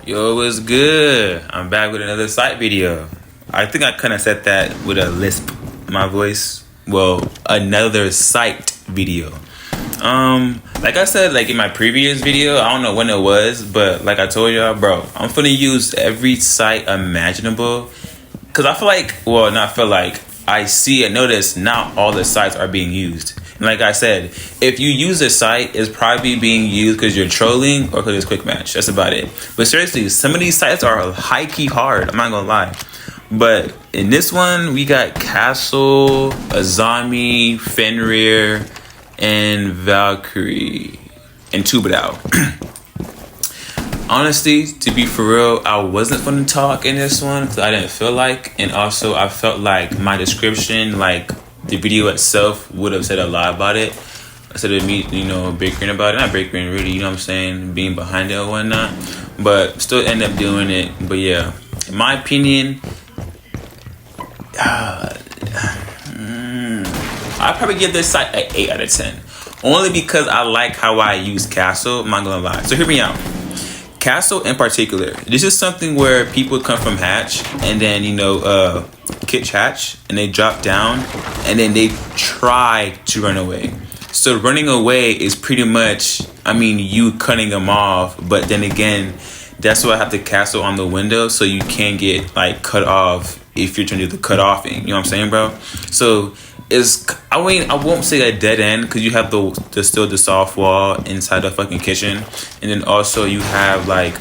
Yo, what's good? I'm back with another site video. I think I kind of said that with a lisp in my voice. Well, another site video. Like I said, like in my previous video, I don't know when it was, but like I told y'all, bro, I'm finna use every site imaginable. Cause I feel like, well, not feel like, I see and notice not all the sites are being used. And like I said, if you use a site, it's probably being used because you're trolling or because it's quick match. That's about it. But seriously, some of these sites are high key hard. I'm not gonna lie. But in this one, we got Castle, Azami, Fenrir, and Valkyrie, and Tubadao. Honestly, to be for real, I wasn't going to talk in this one because I didn't feel like, and also I felt like my description, like the video itself, would have said a lot about it instead of me, bickering about it. Not bickering, really, you know what I'm saying, being behind it or whatnot, but still end up doing it. But yeah, in my opinion, I'd probably give this site an 8 out of 10. Only because I like how I use Castle, I'm not gonna lie. So hear me out. Castle in particular, this is something where people come from hatch and then kitch hatch and they drop down and then they try to run away. So running away is pretty much, you cutting them off, but then again, that's why I have the castle on the window so you can get like cut off if you're trying to do the cut offing. You know what I'm saying, bro? So I won't say a dead end because you have the soft wall inside the fucking kitchen, and then also you have like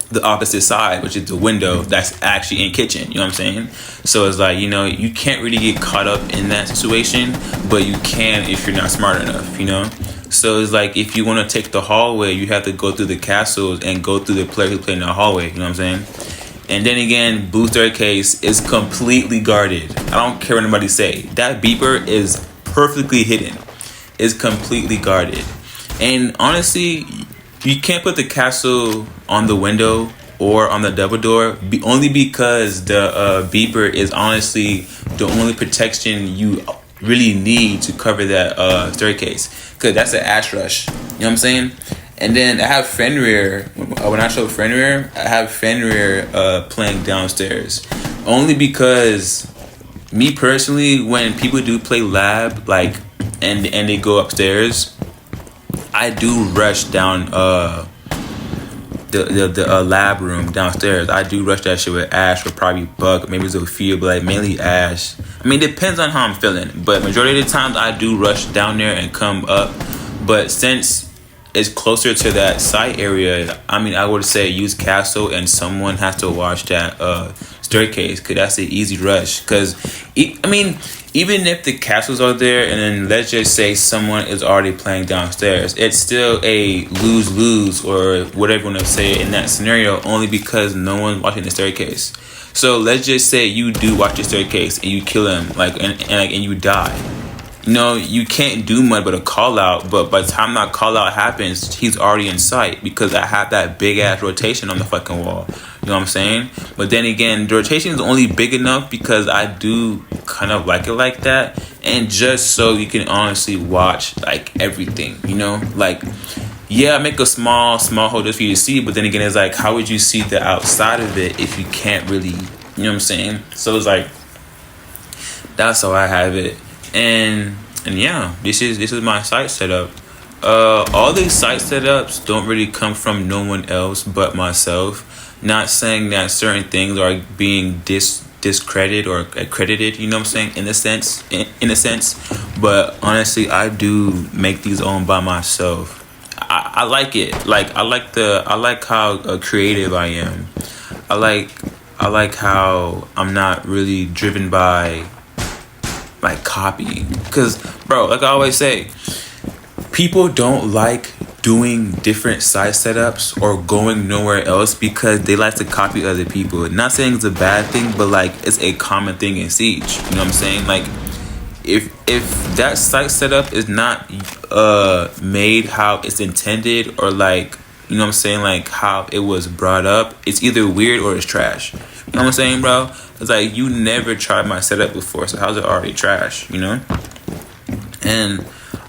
the opposite side, which is the window that's actually in kitchen. You know what I'm saying? So it's like, you can't really get caught up in that situation, but you can if you're not smart enough. So it's like if you want to take the hallway, you have to go through the castles and go through the player who play in the hallway. You know what I'm saying? And then again, Blue Staircase is completely guarded. I don't care what anybody say. That beeper is perfectly hidden. It's completely guarded. And honestly, you can't put the castle on the window or on the double door only because the beeper is honestly the only protection you really need to cover that staircase. Because that's an ash rush. You know what I'm saying? And then I have Fenrir. When I show Fenrir, I have Fenrir playing downstairs. Only because, me personally, when people do play lab, and they go upstairs, I do rush down the lab room downstairs. I do rush that shit with Ash or probably Buck, maybe Zofia, but mainly Ash. It depends on how I'm feeling. But majority of the times, I do rush down there and come up. But since it's closer to that site area, I would say use castle and someone has to watch that staircase because that's an easy rush. Because even if the castles are there and then let's just say someone is already playing downstairs, it's still a lose-lose or whatever you want to say in that scenario, only because no one's watching the staircase. So let's just say you do watch the staircase and you kill him and you die. You can't do much but a call out, but by the time that call out happens, he's already in sight because I have that big ass rotation on the fucking wall. You know what I'm saying? But then again, the rotation is only big enough because I do kind of like it like that, and just so you can honestly watch like everything. I make a small hole just for you to see, but then again, it's like, how would you see the outside of it if you can't really? You know what I'm saying? So it's like, that's how I have it. And yeah, this is my site setup. All these site setups don't really come from no one else but myself. Not saying that certain things are being discredited or accredited, you know what I'm saying, in a sense. But honestly, I do make these all by myself. I like it. I like how creative I am. I like how I'm not really driven by copy, because bro, like I always say, people don't like doing different site setups or going nowhere else because they like to copy other people. Not saying it's a bad thing, but it's a common thing in Siege. You know what I'm saying? If that site setup is not made how it's intended, or you know what I'm saying, how it was brought up, it's either weird or it's trash. You know what I'm saying, bro? It's like, you never tried my setup before, so how's it already trash, And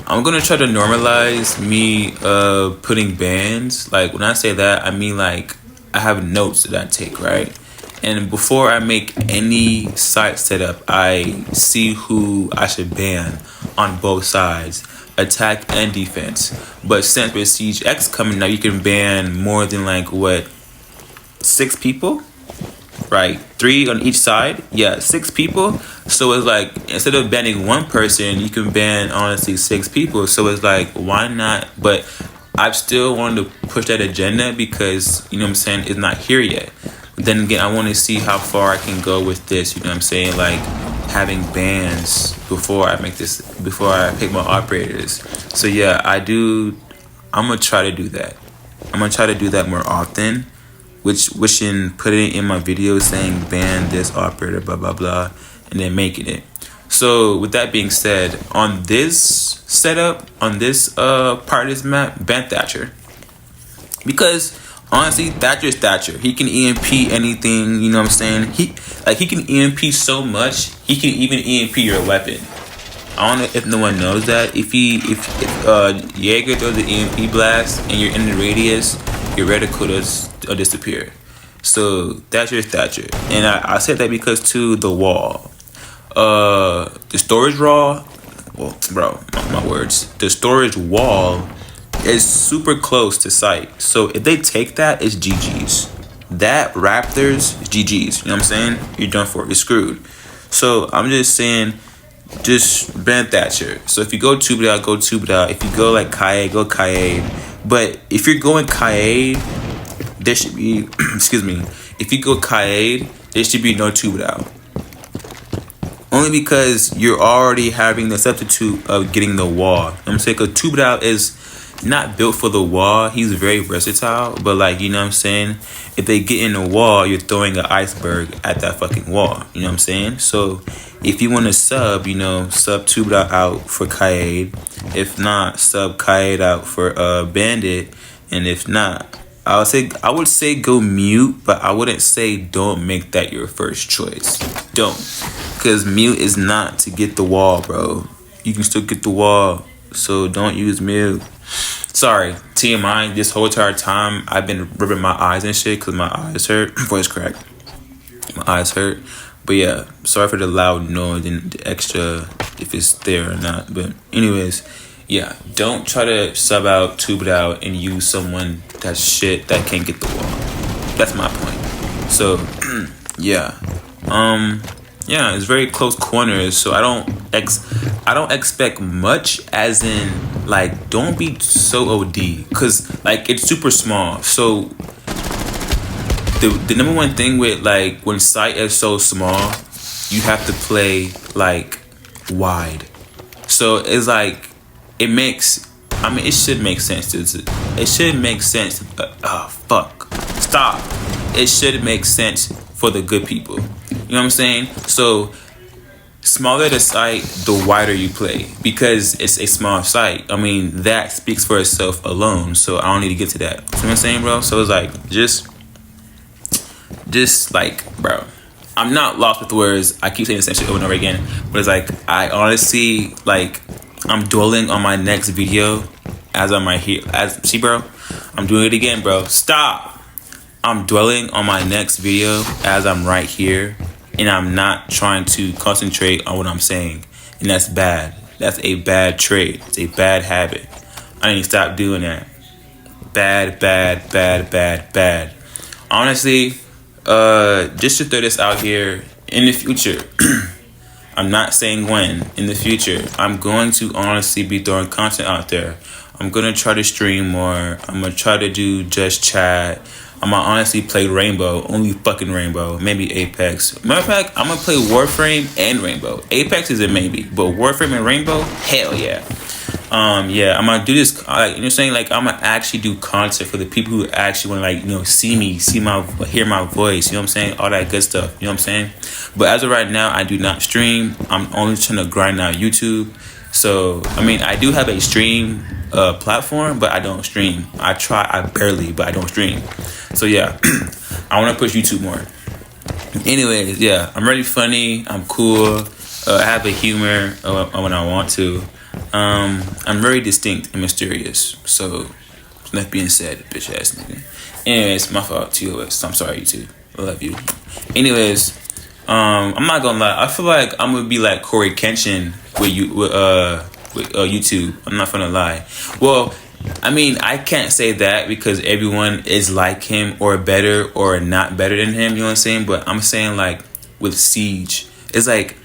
I'm gonna try to normalize me putting bans. When I say that, I I have notes that I take, right? And before I make any site setup, I see who I should ban on both sides, attack and defense. But since with Siege X coming now, you can ban more than like what, 6 people? Right, 3 on each side. Yeah, 6 people. So it's like instead of banning one person, you can ban honestly 6 people. So it's like, why not? But I still wanted to push that agenda because, you know what I'm saying, it's not here yet. But then again, I want to see how far I can go with this. You know what I'm saying, like having bans before I pick my operators. So yeah, I'm gonna try to do that. I'm gonna try to do that more often. Wishing putting it in my video saying ban this operator, blah blah blah, and then making it. So with that being said, on this setup, on this part of this map, ban Thatcher. Because honestly, Thatcher is Thatcher. He can EMP anything, you know what I'm saying? He can EMP so much, he can even EMP your weapon. I don't know if no one knows that. If Jaeger does the EMP blast and you're in the radius, your reticle does disappear. So Thatcher is Thatcher. And I said that because to the wall. The storage wall, well, bro, my words. The storage wall is super close to site. So if they take that, it's GG's. That Raptors is GG's. You know what I'm saying? You're done for. You're screwed. So I'm just saying, just ban Thatcher. So if you go tube it out, go tube it out. If you go like Kaid, go Kaid. But if you're going Kaid, there should be, excuse me, if you go Kaid, there should be no tube it out. Only because you're already having the substitute of getting the wall. You know what I'm saying? Because tube it out is not built for the wall. He's very versatile. But like, you know what I'm saying? If they get in the wall, you're throwing an iceberg at that fucking wall. You know what I'm saying? So if you want to sub, you know, sub tube it out for Kaid. If not, sub Kaid out for Bandit. And if not, I would say go mute, but I wouldn't say don't make that your first choice. Don't. Because mute is not to get the wall, bro. You can still get the wall. So don't use mute. Sorry, TMI, this whole entire time I've been rubbing my eyes and shit because my eyes hurt. Voice crack. My eyes hurt. But yeah, sorry for the loud noise and the extra, if it's there or not. But anyways, yeah, don't try to sub out, tube it out, and use someone that's shit that can't get the wall. That's my point. So, yeah. Yeah, it's very close corners, so I don't expect much, as in, like, don't be so OD, because, like, it's super small. So, the number one thing with, like, when site is so small, you have to play, like, wide. So, it's like, it should make sense. It should make sense. Stop. It should make sense for the good people. You know what I'm saying? So, smaller the site, the wider you play. Because it's a small site. I mean, that speaks for itself alone. So, I don't need to get to that. You know what I'm saying, bro? So, it's like, just like, bro. I'm not lost with words. I keep saying the same shit over and over again. But it's like, I honestly, like, I'm dwelling on my next video as I'm right here. See, bro? I'm doing it again, bro. Stop. I'm dwelling on my next video as I'm right here. And I'm not trying to concentrate on what I'm saying. And that's bad. That's a bad trait. It's a bad habit. I need to stop doing that. Bad. Honestly, just to throw this out here, in the future, I'm not saying when, in the future, I'm going to honestly be throwing content out there. I'm going to try to stream more. I'm going to try to do just chat. I'm going to honestly play Rainbow, only fucking Rainbow, maybe Apex. Matter of fact, I'm going to play Warframe and Rainbow. Apex is a maybe, but Warframe and Rainbow, hell yeah. Yeah, I'm going to do this, like, you know what I'm saying? Like, I'm going to actually do content for the people who actually want to, like, you know, see me, hear my voice, you know what I'm saying? All that good stuff, you know what I'm saying? But as of right now, I do not stream. I'm only trying to grind out YouTube. So, I mean, I do have a stream platform, but I don't stream. I barely, but I don't stream. So, yeah, I want to push YouTube more. Anyways, yeah, I'm really funny. I'm cool. I have a humor when I want to. I'm very distinct and mysterious. So, that being said, bitch ass nigga. Anyways, my fault. TOS. I'm sorry, YouTube. I love you. Anyways, I'm not gonna lie. I feel like I'm gonna be like Corey Kenshin with YouTube. I'm not gonna lie. Well, I mean, I can't say that because everyone is like him or better or not better than him. You know what I'm saying? But I'm saying like with Siege, it's like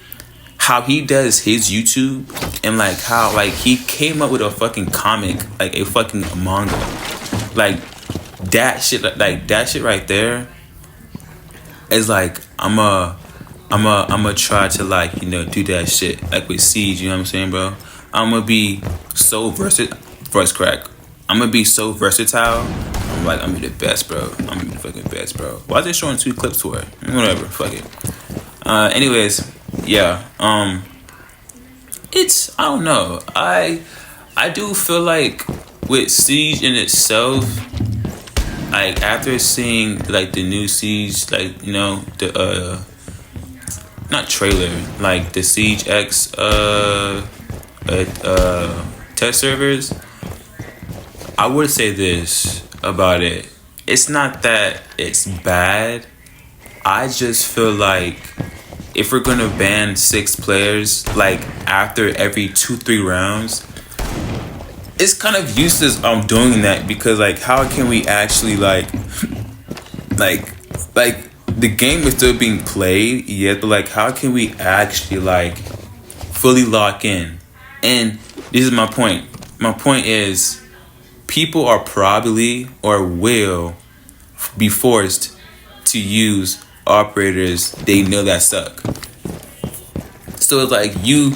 how he does his YouTube and like how like he came up with a fucking comic, like a fucking manga, like that shit right there is like I'm a try to like, you know, do that shit like with Siege. You know what I'm saying, bro? I'm gonna be so versatile. Voice crack. I'm gonna be so versatile. I'm gonna be the best, bro. I'm gonna be the fucking best, bro. Why is they showing 2 clips for it? Whatever. Fuck it. Anyways, yeah. It's, I don't know. I do feel like with Siege in itself, like after seeing like the new Siege, like, you know, the not trailer, like the Siege X test servers, I would say this about it. It's not that it's bad. I just feel like if we're gonna ban 6 players like after every 2-3 rounds, it's kind of useless doing that, because like how can we actually like the game is still being played, yeah, but like how can we actually like fully lock in? And this is my point. My point is people are probably or will be forced to use operators they know that suck. So it's like you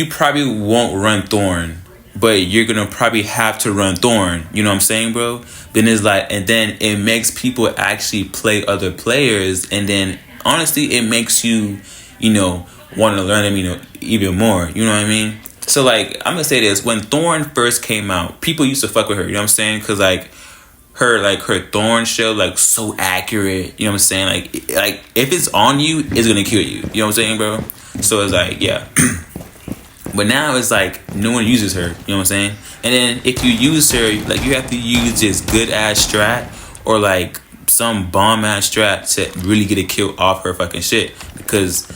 probably won't run Thorn, but you're gonna probably have to run Thorn. You know what I'm saying, bro? Then it's like, and then it makes people actually play other players, and then honestly, it makes you, you know, want to learn them, you know, even more. You know what I mean? So like, I'm gonna say this: when Thorn first came out, people used to fuck with her. You know what I'm saying? Cause like her Thorn show like so accurate. You know what I'm saying? Like if it's on you, it's gonna kill you. You know what I'm saying, bro? So it's like, yeah. But now it's like no one uses her. You know what I'm saying? And then if you use her, like you have to use this good ass strat or like some bomb ass strat to really get a kill off her fucking shit. Because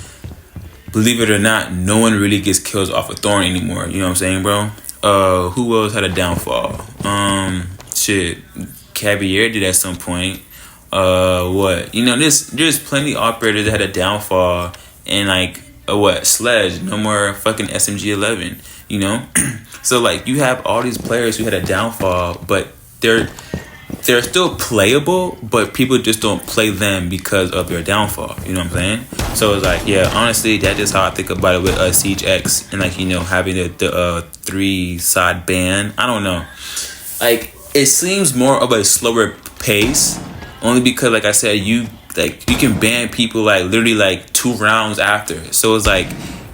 believe it or not, no one really gets kills off of Thorn anymore. You know what I'm saying, bro? Who else had a downfall? Shit, Cavier did at some point. What? You know, there's plenty of operators that had a downfall, and like Sledge, no more fucking SMG 11. You know, so like you have all these players who had a downfall, but they're still playable, but people just don't play them because of their downfall. You know what I'm saying? So it's like, yeah, honestly, that's just how I think about it with Siege X, and like, you know, having the 3-side ban. I don't know, like it seems more of a slower pace, only because like I said, you can ban people like literally like 2 rounds after. So it's like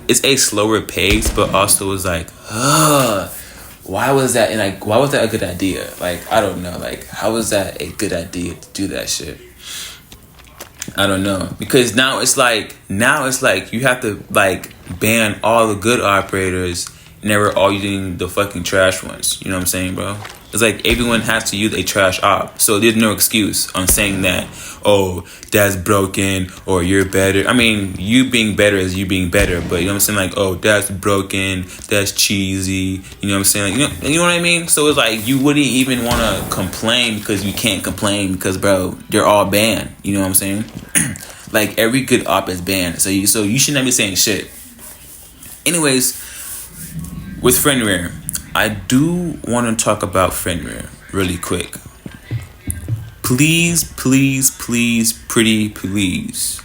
it's a slower pace, but also it's like, why was that? And like, why was that a good idea? Like, I don't know. Like, how was that a good idea to do that shit? I don't know, because now it's like you have to like ban all the good operators, and they were all using the fucking trash ones. You know what I'm saying, bro? It's like everyone has to use a trash op, so there's no excuse on saying that, oh, that's broken or you're better. I mean, you being better is you being better, but you know what I'm saying, like, oh, that's broken, that's cheesy. You know what I'm saying, like, you know what I mean? So it's like you wouldn't even want to complain because you can't complain because, bro, they're all banned. You know what I'm saying? Like every good op is banned, so you should not be saying shit. Anyways, with Friendware, I do want to talk about Friendware really quick. Please, pretty please.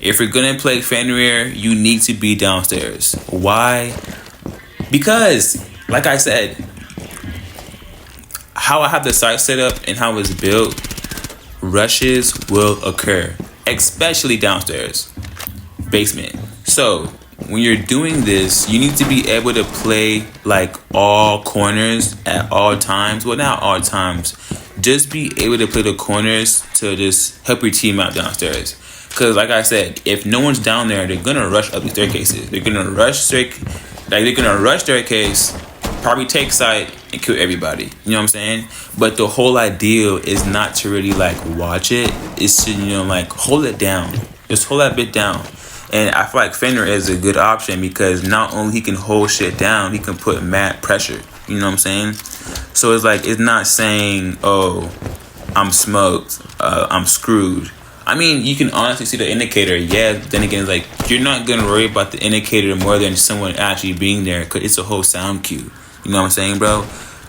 If you're gonna play Friendware, you need to be downstairs. Why? Because, like I said, how I have the site set up and how it's built, rushes will occur, especially downstairs, basement. So when you're doing this, you need to be able to play like all corners at all times. Well, not all times. Just be able to play the corners to just help your team out downstairs. Because like I said, if no one's down there, they're going to rush up the staircases. They're going to rush staircase, probably take sight and kill everybody. You know what I'm saying? But the whole idea is not to really like watch it. It's to, you know, like hold it down. Just hold that bit down. And I feel like Fender is a good option because not only he can hold shit down, he can put mad pressure. You know what I'm saying? So it's like, it's not saying, oh, I'm smoked, I'm screwed. I mean, you can honestly see the indicator, yeah. Then again, it's like, you're not gonna worry about the indicator more than someone actually being there, because it's a whole sound cue. You know what I'm saying, bro?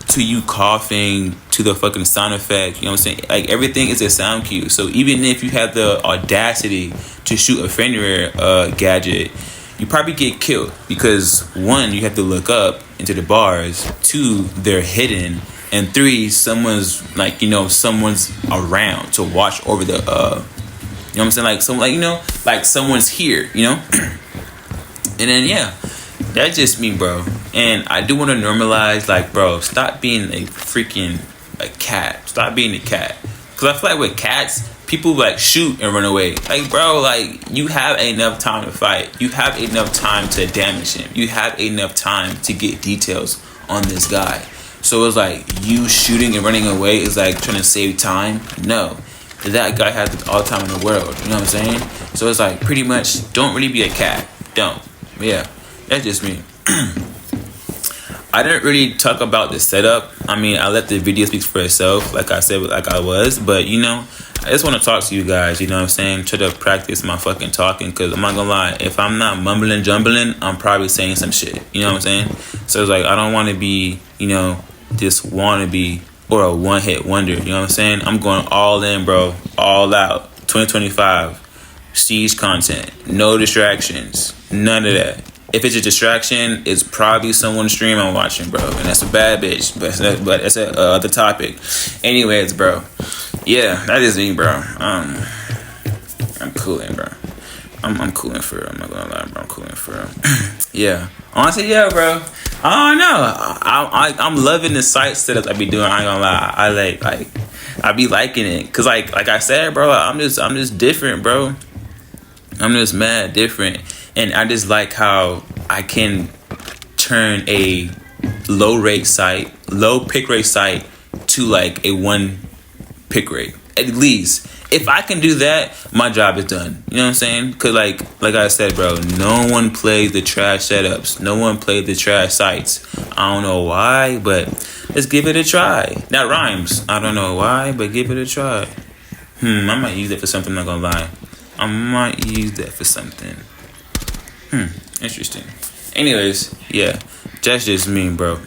To you coughing, to the fucking sound effect, you know what I'm saying? Like, everything is a sound cue. So even if you have the audacity to shoot a Fender gadget, you probably get killed because, one, you have to look up into the bars, two, they're hidden, and three, someone's like, you know, someone's around to watch over the you know what I'm saying? Like, some, like, you know, like someone's here, you know? And then, yeah, that's just me, bro. And I do want to normalize, like, bro, stop being a freaking a cat. Stop being a cat. Because I feel like with cats, people, like, shoot and run away. Like, bro, like, you have enough time to fight. You have enough time to damage him. You have enough time to get details on this guy. So it's like, you shooting and running away is like trying to save time? No. That guy has all the time in the world. You know what I'm saying? So it's like, pretty much, don't really be a cat. Don't. But yeah, that's just me. I didn't really talk about the setup. I mean, I let the video speak for itself, like I said, like I was. But, you know, I just want to talk to you guys, you know what I'm saying? Try to practice my fucking talking, because I'm not going to lie. If I'm not mumbling, jumbling, I'm probably saying some shit. You know what I'm saying? So it's like, I don't want to be, you know, this wannabe or a one-hit wonder. You know what I'm saying? I'm going all in, bro. All out. 2025. Siege content. No distractions. None of that. If it's a distraction, it's probably someone's stream I'm watching, bro. And that's a bad bitch. But that's a other topic. Anyways, bro. Yeah, that is me, bro. I'm cooling, bro. I'm cooling for real. I'm not gonna lie, bro. I'm cooling for real. Yeah. Honestly, yeah, bro. I don't know. I'm loving the site setups I be doing. I ain't gonna lie. I be liking it. Cause like I said, bro, I'm just different, bro. I'm just mad different. And I just like how I can turn a low pick rate site to like a 1 pick rate. At least. If I can do that, my job is done. You know what I'm saying? Because like I said, bro, no one plays the trash setups. No one plays the trash sites. I don't know why, but let's give it a try. That rhymes. I don't know why, but give it a try. I might use that for something, I'm not gonna lie. I might use that for something. Interesting. Anyways, yeah. That's just me, bro.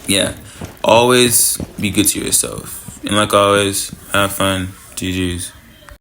Yeah. Always be good to yourself. And like always, have fun. GG's.